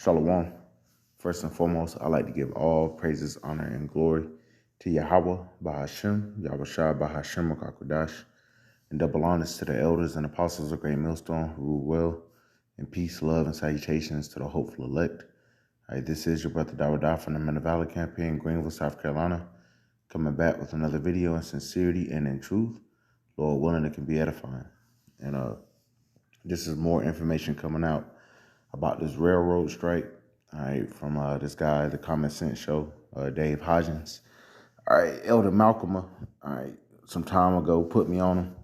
Shalom. First and foremost, I like to give all praises, honor, and glory to Yahweh, Bahashem, Yahushua, Bahashem, Makakudash, and double honors to the elders and apostles of Great Millstone who rule well, and peace, love, and salutations to the hopeful elect. All right, this is your brother Dawada from the Men of Valor campaign, Greenville, South Carolina, coming back with another video in sincerity and in truth. Lord willing, it can be edifying. And this is more information coming out about this railroad strike, all right, from this guy, the Common Sense Show, Dave Hodgins. All right, Elder Malcolm, all right, some time ago put me on him.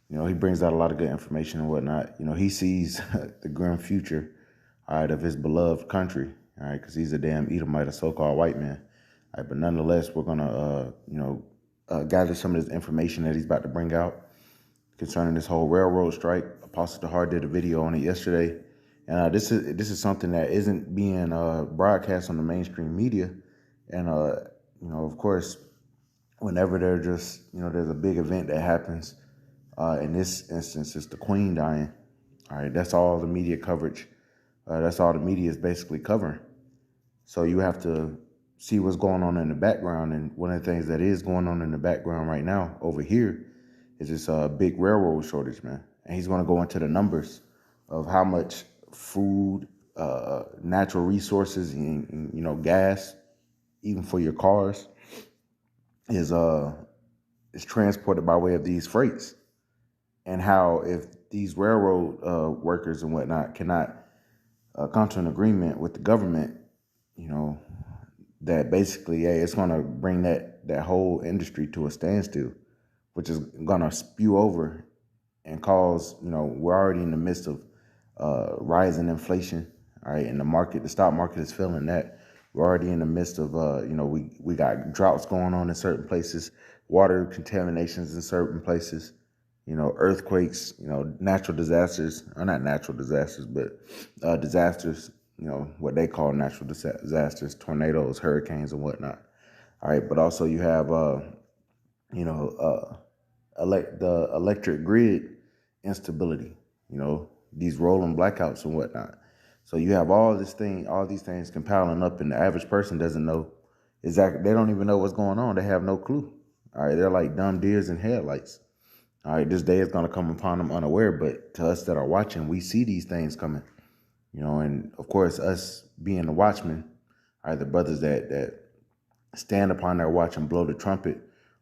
You know, he brings out a lot of good information and whatnot. You know, he sees the grim future, all right, of his beloved country, all right, because he's a damn Edomite, a so-called white man. All right, but nonetheless, we're going to, gather some of this information that he's about to bring out concerning this whole railroad strike. Apostle Dahar did a video on it yesterday. And this is something that isn't being broadcast on the mainstream media. And, of course, whenever there's a big event that happens, in this instance, it's the Queen dying. All right, that's all the media coverage. That's all the media is basically covering. So you have to see what's going on in the background. And one of the things that is going on in the background right now over here is this big railroad shortage, man. And he's going to go into the numbers of how much food, natural resources, and gas, even for your cars, is transported by way of these freights, and how if these railroad workers and whatnot cannot come to an agreement with the government, that basically, it's going to bring that whole industry to a standstill, which is going to spew over and cause, we're already in the midst of rising inflation, all right, and the stock market is feeling that. We're already in the midst of, we got droughts going on in certain places, water contaminations in certain places, earthquakes, natural disasters, or not natural disasters, but disasters, what they call natural disasters, tornadoes, hurricanes, and whatnot. All right, but also you have, the electric grid instability, these rolling blackouts and whatnot. So you have all these things compiling up, and the average person doesn't know exactly. They don't even know what's going on. They have no clue. All right, they're like dumb deers in headlights. All right, this day is going to come upon them unaware, but to us that are watching, we see these things coming, and of course, us being the watchmen, all right, the brothers that stand upon their watch and blow the trumpet,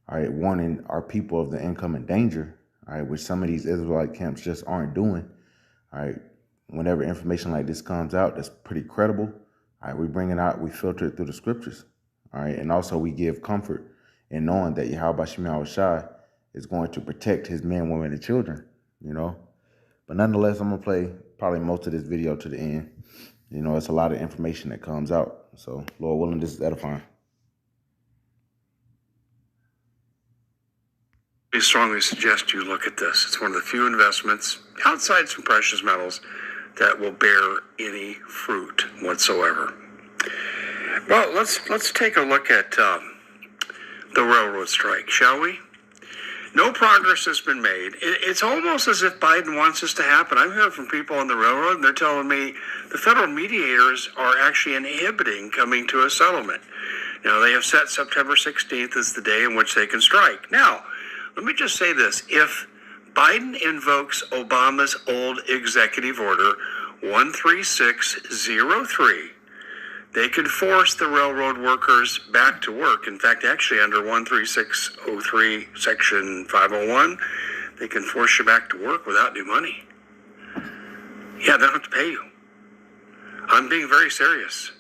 all right, warning our people of the incoming danger, all right, which some of these Israelite camps just aren't doing. All right, whenever information like this comes out, that's pretty credible. All right, we bring it out, we filter it through the scriptures. All right, and also we give comfort in knowing that Yahweh Shem Yahushai is going to protect his men, women, and children, But nonetheless, I'm going to play probably most of this video to the end. It's a lot of information that comes out. So, Lord willing, this is edifying. I strongly suggest you look at this. It's one of the few investments outside some precious metals that will bear any fruit whatsoever. Well, let's take a look at the railroad strike, shall we? No progress has been made. It's almost as if Biden wants this to happen. I'm hearing from people on the railroad, and they're telling me the federal mediators are actually inhibiting coming to a settlement. Now, they have set September 16th as the day in which they can strike. Now, let me just say this. If Biden invokes Obama's old executive order 13603, they could force the railroad workers back to work. In fact, actually under 13603, section 501, they can force you back to work without new money. Yeah, they don't have to pay you. I'm being very serious.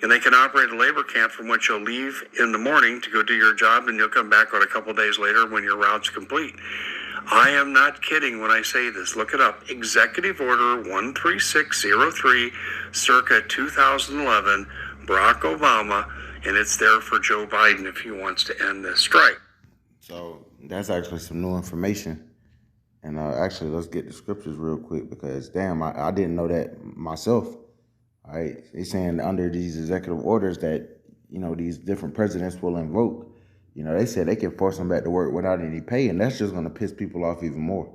And they can operate a labor camp from which you'll leave in the morning to go do your job, and you'll come back on a couple days later when your route's complete. I am not kidding when I say this. Look it up. Executive Order 13603, circa 2011, Barack Obama, and it's there for Joe Biden if he wants to end this strike. So that's actually some new information. And actually, let's get the scriptures real quick because, damn, I didn't know that myself. All right, they're saying under these executive orders that, these different presidents will invoke, they said they can force them back to work without any pay, and that's just going to piss people off even more.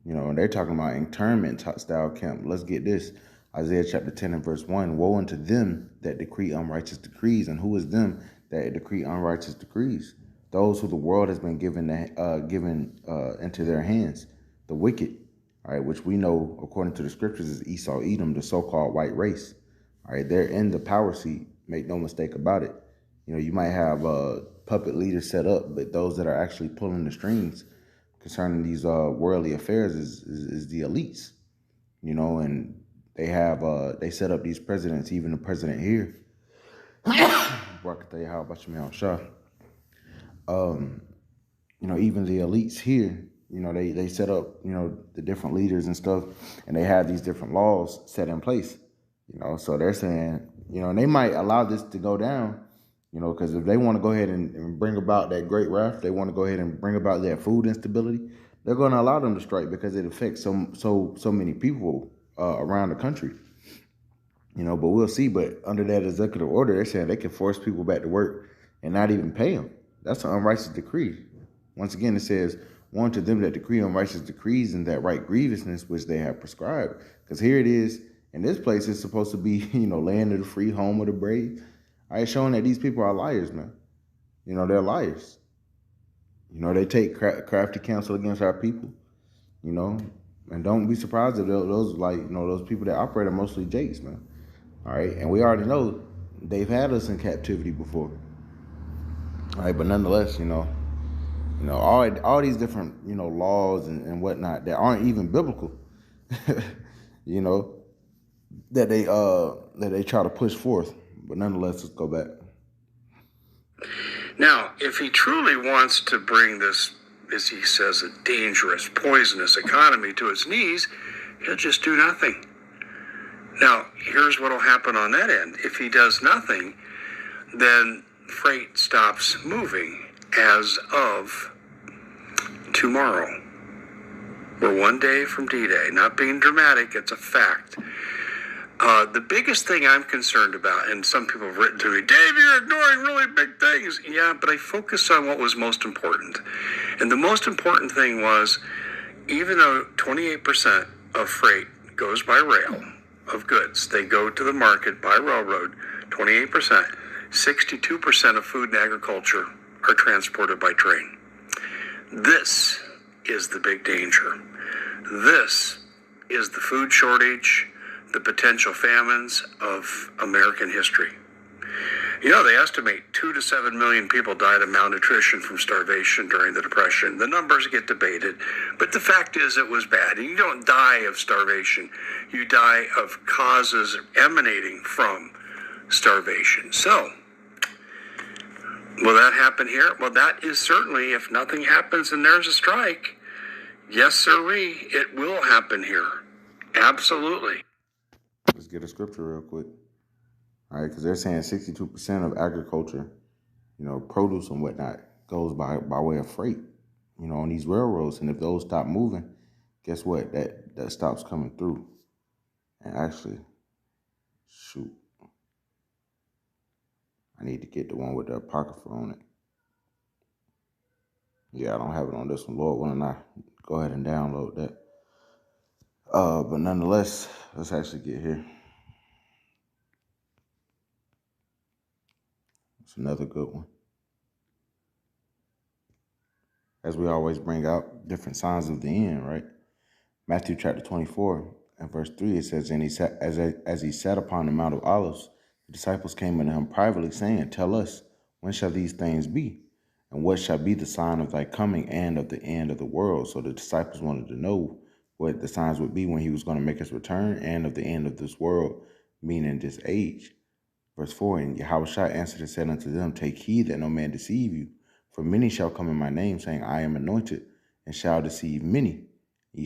And they're talking about internment style camp. Let's get this. Isaiah chapter 10 and verse 1, woe unto them that decree unrighteous decrees. And who is them that decree unrighteous decrees? Those who the world has been given into their hands, the wicked, all right, which we know according to the scriptures is Esau, Edom, the so-called white race. All right, they're in the power seat. Make no mistake about it. You know, you might have puppet leaders set up, but those that are actually pulling the strings concerning these worldly affairs is the elites. You know, and they have they set up these presidents, even the president here. You know, even the elites here, you know, they set up, you know, the different leaders and stuff, and they have these different laws set in place. You know, so they're saying, you know, and they might allow this to go down, you know, because if they want to go ahead and bring about that great wrath, they want to go ahead and bring about that food instability, they're going to allow them to strike because it affects so many people around the country. You know, but we'll see. But under that executive order, they're saying they can force people back to work and not even pay them. That's an unrighteous decree. Once again, it says, woe unto them that decree unrighteous decrees and that right grievousness which they have prescribed. Because here it is, and this place is supposed to be, you know, land of the free, home of the brave. All right, showing that these people are liars, man. You know, they're liars. You know, they take crafty counsel against our people, you know, and don't be surprised if those, like, you know, those people that operate are mostly jakes, man. All right, and we already know they've had us in captivity before. All right, but nonetheless, you know, all these different, you know, laws and whatnot that aren't even biblical, you know, that they try to push forth. But nonetheless, let's go back. Now, if he truly wants to bring this, as he says, a dangerous, poisonous economy to its knees, he'll just do nothing. Now, here's what will happen on that end. If he does nothing, then freight stops moving as of tomorrow. We're one day from D-Day. Not being dramatic, it's a fact. The biggest thing I'm concerned about, and some people have written to me, Dave, you're ignoring really big things. Yeah, but I focused on what was most important. And the most important thing was, even though 28% of freight goes by rail, of goods, they go to the market by railroad, 28%, 62% of food and agriculture are transported by train. This is the big danger. This is the food shortage, the potential famines of American history. You know, they estimate 2 to 7 million people died of malnutrition from starvation during the Depression. The numbers get debated, but the fact is it was bad. And you don't die of starvation. You die of causes emanating from starvation. So, will that happen here? Well, that is certainly, if nothing happens and there's a strike, yes, sirree, it will happen here. Absolutely. Let's get a scripture real quick. All right, because they're saying 62% of agriculture, you know, produce and whatnot goes by way of freight, you know, on these railroads. And if those stop moving, guess what? That stops coming through. And actually, shoot, I need to get the one with the apocrypha on it. Yeah, I don't have it on this one. Lord willing, I go ahead and download that. But nonetheless, let's actually get here. It's another good one. As we always bring out different signs of the end, right? Matthew chapter 24 and verse 3, it says, and he sat, as he sat upon the Mount of Olives, the disciples came unto him privately, saying, tell us, when shall these things be? And what shall be the sign of thy coming and of the end of the world? So the disciples wanted to know what the signs would be when he was going to make his return and of the end of this world, meaning this age. Verse 4, and Yahushua answered and said unto them, take heed that no man deceive you. For many shall come in my name, saying, I am anointed, and shall deceive many. Ye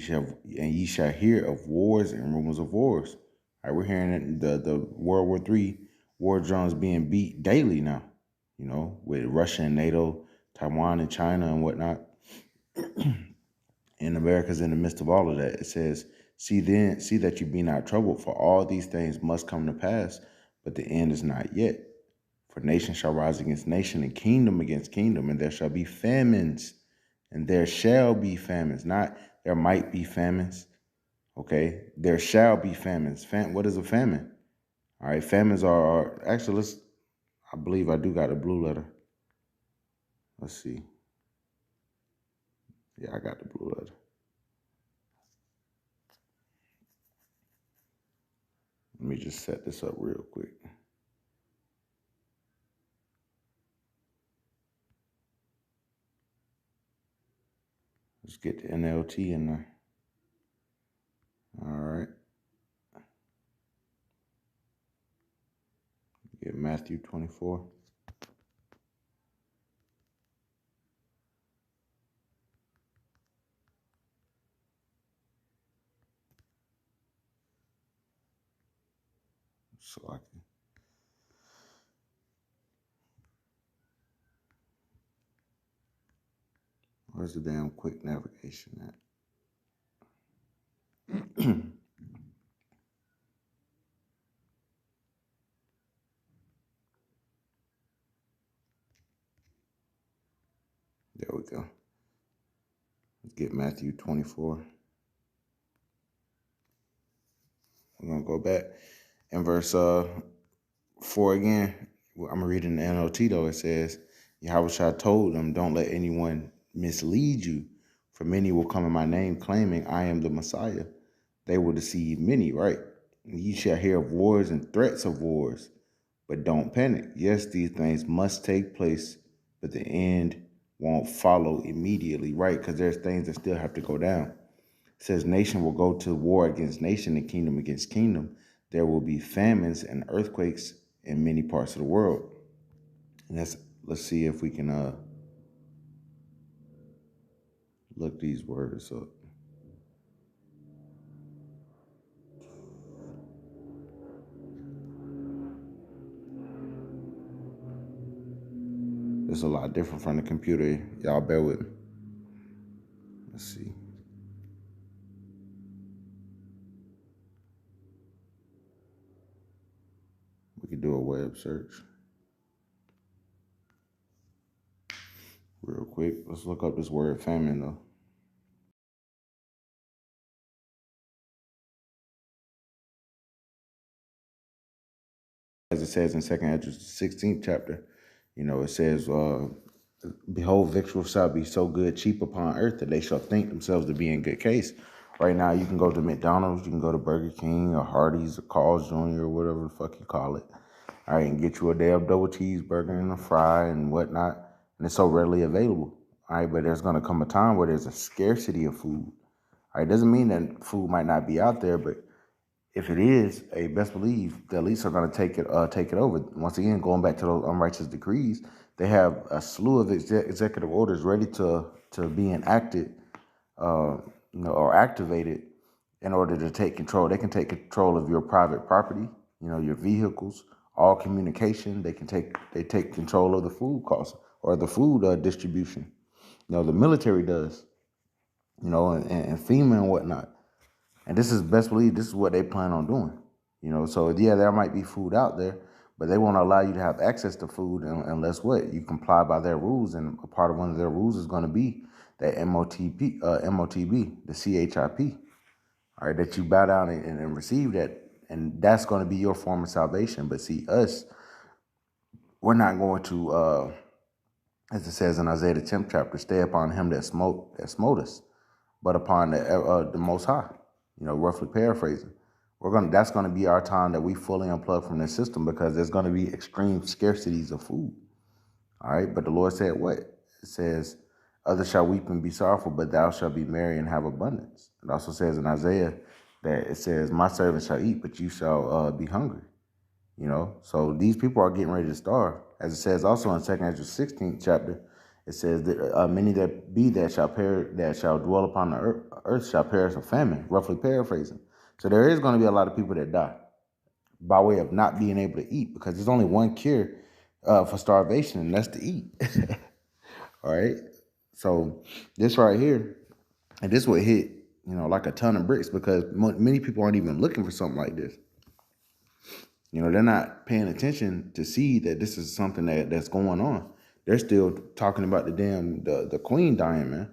shall hear of wars and rumors of wars. All right, we're hearing the World War III war drums being beat daily now, you know, with Russia and NATO, Taiwan and China and whatnot. And America's in the midst of all of that. It says, see that you be not troubled, for all these things must come to pass, but the end is not yet. For nation shall rise against nation, and kingdom against kingdom, and there shall be famines, and there shall be famines. Not there might be famines. Okay, there shall be famines. What is a famine? All right, famines are actually. I believe I do got a blue letter. Let's see. Yeah, I got the blue letter. Let me just set this up real quick. Let's get the NLT in there. All right. Get Matthew 24. So I can. Where's the damn quick navigation at? There we go. Let's get Matthew 24. We're going to go back in verse 4 again. I'm reading the NLT though. It says, Yahushua told them, don't let anyone mislead you, for many will come in my name claiming I am the Messiah. They will deceive many, right? Ye shall hear of wars and threats of wars, but don't panic. Yes, these things must take place, but the end won't follow immediately, right? Because there's things that still have to go down. It says nation will go to war against nation and kingdom against kingdom. There will be famines and earthquakes in many parts of the world. And let's see if we can look these words up. It's a lot different from the computer. Y'all bear with me. Let's see. We could do a web search. Real quick. Let's look up this word famine though. As it says in 2 Esdras, 16th chapter, it says, behold, victuals shall be so good, cheap upon earth, that they shall think themselves to be in good case. Right now, you can go to McDonald's, you can go to Burger King or Hardee's or Carl's Jr. or whatever the fuck you call it. All right, and get you a damn double cheeseburger and a fry and whatnot. And it's so readily available. All right, but there's going to come a time where there's a scarcity of food. All right, doesn't mean that food might not be out there, but if it is, best believe the elites are going to take it over. Once again, going back to those unrighteous decrees, they have a slew of executive orders ready to be enacted, or activated in order to take control. They can take control of your private property, your vehicles, all communication. They take control of the food costs or the food distribution. The military does, and FEMA and whatnot. And this is best believe this is what they plan on doing. So yeah, there might be food out there, but they won't allow you to have access to food unless you comply by their rules. And a part of one of their rules is going to be that MOTB, the CHIP, all right, that you bow down and receive that. And that's going to be your form of salvation. But see, us, we're not going to, as it says in Isaiah the 10th chapter, stay upon him that smote us, but upon the Most High. Roughly paraphrasing. That's gonna be our time that we fully unplug from this system, because there's gonna be extreme scarcities of food. All right, but the Lord said what? It says, others shall weep and be sorrowful, but thou shalt be merry and have abundance. It also says in Isaiah that it says, my servants shall eat, but you shall be hungry. So these people are getting ready to starve. As it says also in 2 Esdras 16th chapter, it says that many that shall dwell upon the earth shall perish of famine, roughly paraphrasing. So there is going to be a lot of people that die by way of not being able to eat, because there's only one cure for starvation, and that's to eat. All right. So this right here, and this would hit, like a ton of bricks, because many people aren't even looking for something like this. They're not paying attention to see that this is something that's going on. They're still talking about the queen dying, man,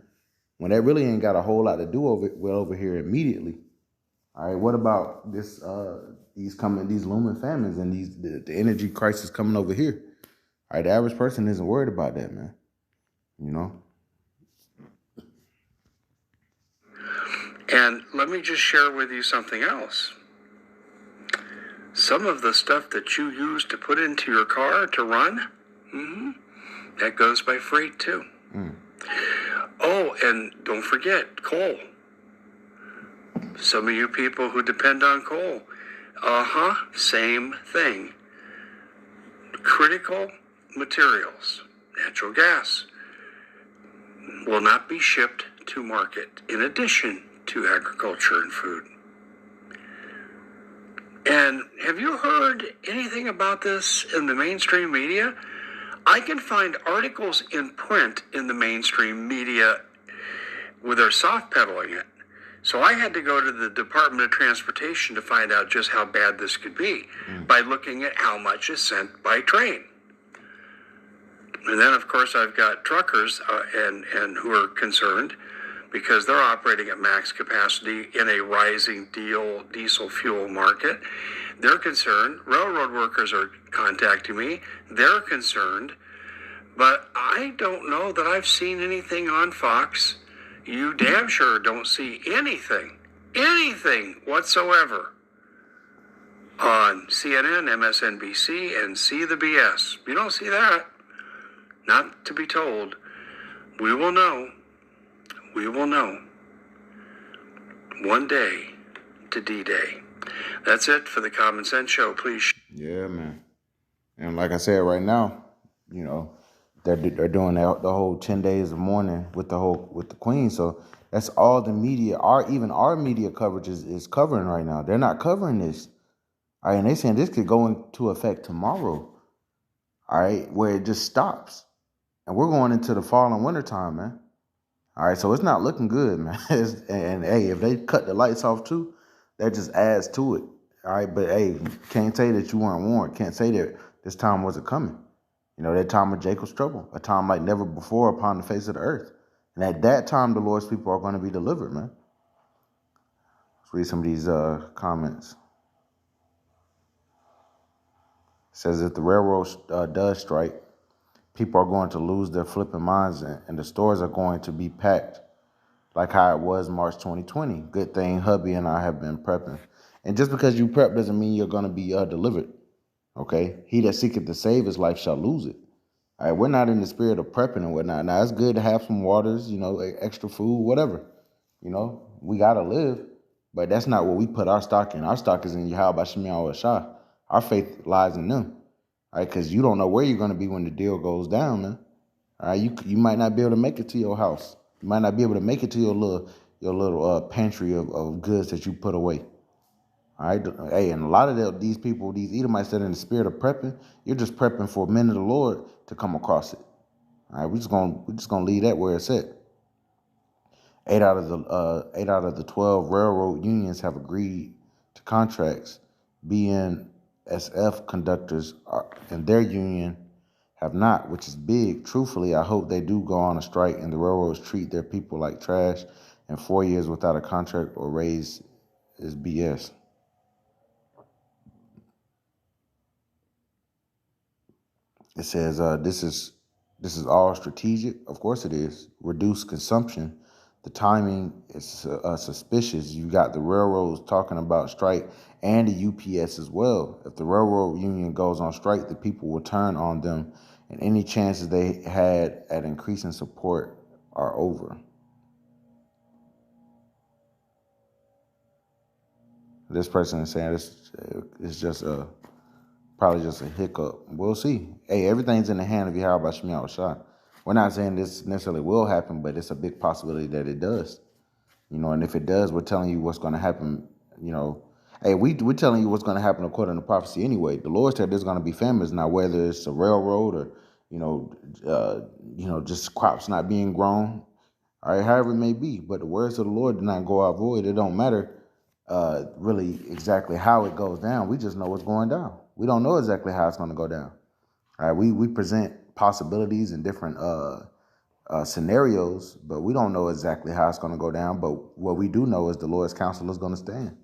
when that really ain't got a whole lot to do over here immediately. All right, what about this? These looming famines and the energy crisis coming over here. All right, the average person isn't worried about that, man. You know. And let me just share with you something else. Some of the stuff that you use to put into your car to run, that goes by freight too. Oh, and don't forget coal. Some of you people who depend on coal, same thing. Critical materials, natural gas, will not be shipped to market in addition to agriculture and food. And have you heard anything about this in the mainstream media? I can find articles in print in the mainstream media where they're soft pedaling it. So I had to go to the Department of Transportation to find out just how bad this could be by looking at how much is sent by train. And then, of course, I've got truckers and who are concerned because they're operating at max capacity in a rising diesel fuel market. They're concerned. Railroad workers are contacting me. They're concerned. But I don't know that I've seen anything on Fox. You damn sure don't see anything whatsoever on CNN, MSNBC, and See the BS. You don't see that. Not to be told. We will know. We will know. One day to D-Day. That's it for the Common Sense Show. Please. Yeah, man. And like I said, right now, you know, they're doing the whole 10 days of mourning with the Queen. So that's all the media, even our media coverage is covering right now. They're not covering this. All right, and they're saying this could go into effect tomorrow. All right, where it just stops. And we're going into the fall and winter time, man. All right, so it's not looking good, man. And hey, if they cut the lights off too, that just adds to it. All right, but hey, can't say that you weren't warned. Can't say that this time wasn't coming. You know, that time of Jacob's trouble, a time like never before upon the face of the earth. And at that time, the Lord's people are going to be delivered, man. Let's read some of these comments. It says if the railroad does strike, people are going to lose their flipping minds and the stores are going to be packed like how it was March 2020. Good thing hubby and I have been prepping. And just because you prep doesn't mean you're going to be delivered. Okay? He that seeketh to save his life shall lose it. All right, we're not in the spirit of prepping and whatnot. Now, it's good to have some waters, you know, extra food, whatever. You know, we got to live. But that's not what we put our stock in. Our stock is in Yahweh Shem Yahweh Shah. Our faith lies in them. All right, because you don't know where you're going to be when the deal goes down, man. All right, you might not be able to make it to your house. You might not be able to make it to your little pantry of goods that you put away. All right, hey, and a lot of these people, these Edomites that are in the spirit of prepping, you're just prepping for men of the Lord to come across it. All right, we're just gonna leave that where it's at. 8 out of the 12 railroad unions have agreed to contracts. BNSF conductors and their union have not, which is big. Truthfully, I hope they do go on a strike and the railroads treat their people like trash. And 4 years without a contract or raise is BS. It says this is all strategic. Of course it is. Reduce consumption. The timing is suspicious. You got the railroads talking about strike and the UPS as well. If the railroad union goes on strike, the people will turn on them, and any chances they had at increasing support are over. This person is saying this is just probably just a hiccup. We'll see. Hey, everything's in the hand of Yahweh Shem Yahweh Shah. We're not saying this necessarily will happen, but it's a big possibility that it does. You know, and if it does, we're telling you what's going to happen. You know, hey, we're telling you what's going to happen according to prophecy anyway. The Lord said there's going to be famines. Now, whether it's a railroad or just crops not being grown, all right, however it may be. But the words of the Lord do not go out void. It don't matter really exactly how it goes down. We just know what's going down. We don't know exactly how it's going to go down. All right, we present possibilities and different scenarios, but we don't know exactly how it's going to go down. But what we do know is the Lord's counsel is going to stand.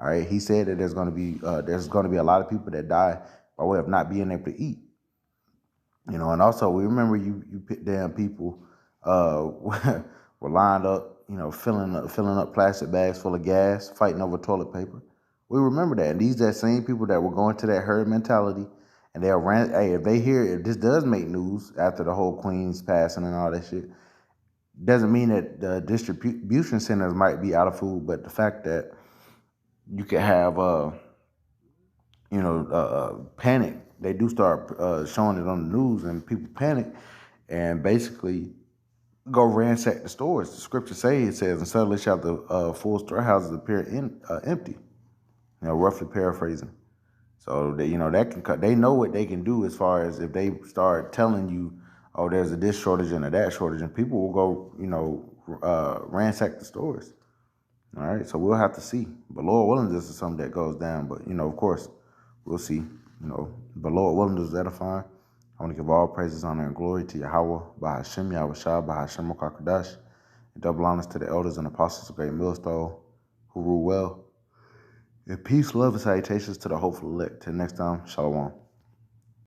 All right, he said that there's going to be a lot of people that die by way of not being able to eat. And also we remember you damn people were lined up, filling up plastic bags full of gas, fighting over toilet paper. We remember that, and these that same people that were going to that herd mentality, and they'll hey, if this does make news after the whole Queen's passing and all that shit, doesn't mean that the distribution centers might be out of food, but the fact that you could have panic. They do start showing it on the news, and people panic and basically go ransack the stores. The scripture says, and suddenly shall the full storehouses appear empty. Roughly paraphrasing. So they they know what they can do as far as if they start telling you, oh, there's a this shortage and a that shortage, and people will go ransack the stores. All right, so we'll have to see. But Lord willing, this is something that goes down. But of course, we'll see. But Lord willing, this is edifying. I want to give all praises, honor, and glory to Yahweh, Bahashem, Yahweh Shah, Bahashem, Kakadash, and double honors to the elders and apostles of Great Millstone who rule well. And peace, love, and salutations to the hopeful elect. Till next time, Shalom.